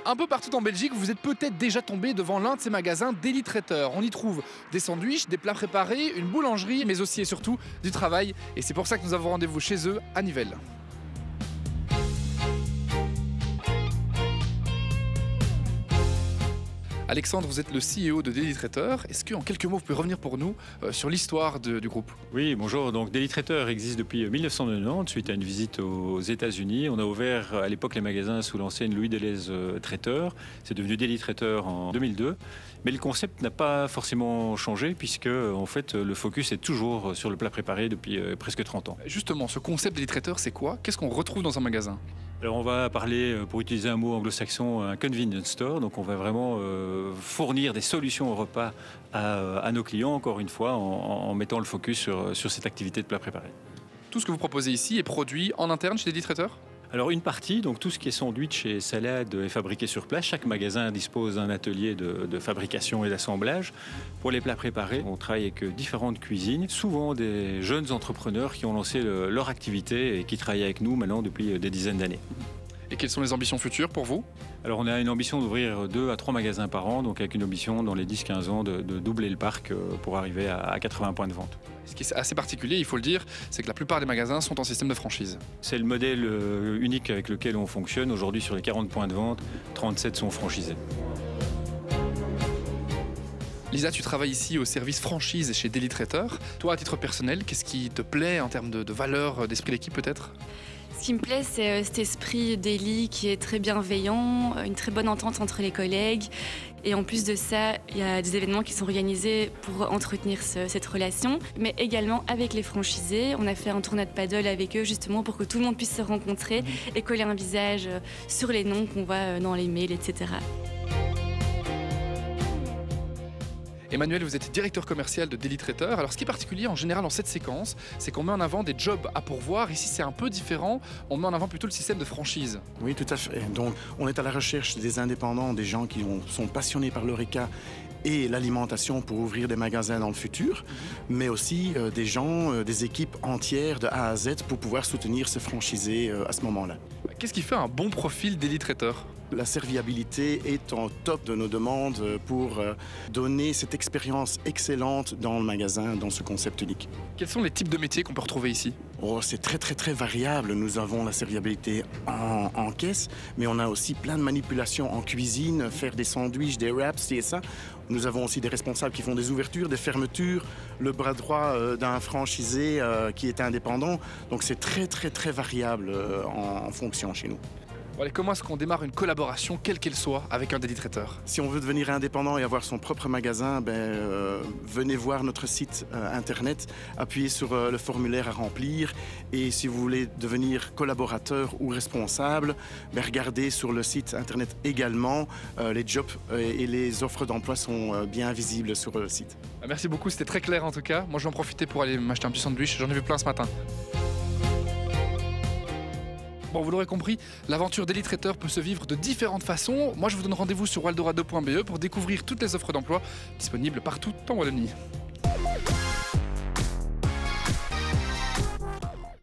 Un peu partout en Belgique, vous êtes peut-être déjà tombé devant l'un de ces magasins Daily Traiteur. On y trouve des sandwichs, des plats préparés, une boulangerie, mais aussi et surtout du travail. Et c'est pour ça que nous avons rendez-vous chez eux à Nivelles. Alexandre, vous êtes le CEO de Daily Traiteur. Est-ce qu'en quelques mots, vous pouvez revenir pour nous sur l'histoire du groupe? Oui, bonjour. Donc Daily Traiteur existe depuis 1990 suite à une visite aux États-Unis. On a ouvert à l'époque les magasins sous l'enseigne Louis Delhaize Traiteur. C'est devenu Daily Traiteur en 2002. Mais le concept n'a pas forcément changé puisque en fait le focus est toujours sur le plat préparé depuis presque 30 ans. Justement, ce concept Daily Traiteur, c'est quoi? Qu'est-ce qu'on retrouve dans un magasin? Alors on va parler, pour utiliser un mot anglo-saxon, un convenience store. Donc on va vraiment fournir des solutions au repas à nos clients, encore une fois, en mettant le focus sur cette activité de plat préparé. Tout ce que vous proposez ici est produit en interne chez Daily Traiteur? Alors une partie, donc tout ce qui est sandwich et salade est fabriqué sur place. Chaque magasin dispose d'un atelier de fabrication et d'assemblage. Pour les plats préparés, on travaille avec différentes cuisines, souvent des jeunes entrepreneurs qui ont lancé leur activité et qui travaillent avec nous maintenant depuis des dizaines d'années. Et quelles sont les ambitions futures pour vous? Alors on a une ambition d'ouvrir 2 à 3 magasins par an, donc avec une ambition dans les 10-15 ans de doubler le parc pour arriver à 80 points de vente. Ce qui est assez particulier, il faut le dire, c'est que la plupart des magasins sont en système de franchise. C'est le modèle unique avec lequel on fonctionne. Aujourd'hui, sur les 40 points de vente, 37 sont franchisés. Lisa, tu travailles ici au service franchise chez Daily Traiteur. Toi, à titre personnel, qu'est-ce qui te plaît en termes de valeur, d'esprit d'équipe peut-être? Ce qui me plaît, c'est cet esprit Daily qui est très bienveillant, une très bonne entente entre les collègues. Et en plus de ça, il y a des événements qui sont organisés pour entretenir cette relation, mais également avec les franchisés. On a fait un tournoi de paddle avec eux justement pour que tout le monde puisse se rencontrer et coller un visage sur les noms qu'on voit dans les mails, etc. Emmanuel, vous êtes directeur commercial de Daily Traiteur. Alors ce qui est particulier en général dans cette séquence, c'est qu'on met en avant des jobs à pourvoir. Ici c'est un peu différent, on met en avant plutôt le système de franchise. Oui, tout à fait. Donc on est à la recherche des indépendants, des gens qui sont passionnés par l'horeca et l'alimentation pour ouvrir des magasins dans le futur, mais aussi des gens, des équipes entières de A à Z pour pouvoir soutenir ces franchisés à ce moment-là. Qu'est-ce qui fait un bon profil Daily Traiteur? La serviabilité est en top de nos demandes pour donner cette expérience excellente dans le magasin, dans ce concept unique. Quels sont les types de métiers qu'on peut retrouver ici? Oh, c'est très variable. Nous avons la serviabilité en caisse, mais on a aussi plein de manipulations en cuisine, faire des sandwichs, des wraps et ça. Nous avons aussi des responsables qui font des ouvertures, des fermetures, le bras droit d'un franchisé qui est indépendant. Donc c'est très variable en fonction chez nous. Bon, allez, comment est-ce qu'on démarre une collaboration, quelle qu'elle soit, avec un Daily Traiteur? Si on veut devenir indépendant et avoir son propre magasin, venez voir notre site internet, appuyez sur le formulaire à remplir. Et si vous voulez devenir collaborateur ou responsable, regardez sur le site internet également. Les jobs et les offres d'emploi sont bien visibles sur le site. Merci beaucoup, c'était très clair en tout cas. Moi je vais en profiter pour aller m'acheter un petit sandwich, j'en ai vu plein ce matin. Bon, vous l'aurez compris, l'aventure Daily Traiteur peut se vivre de différentes façons. Moi, je vous donne rendez-vous sur waldorado.be pour découvrir toutes les offres d'emploi disponibles partout en Wallonie.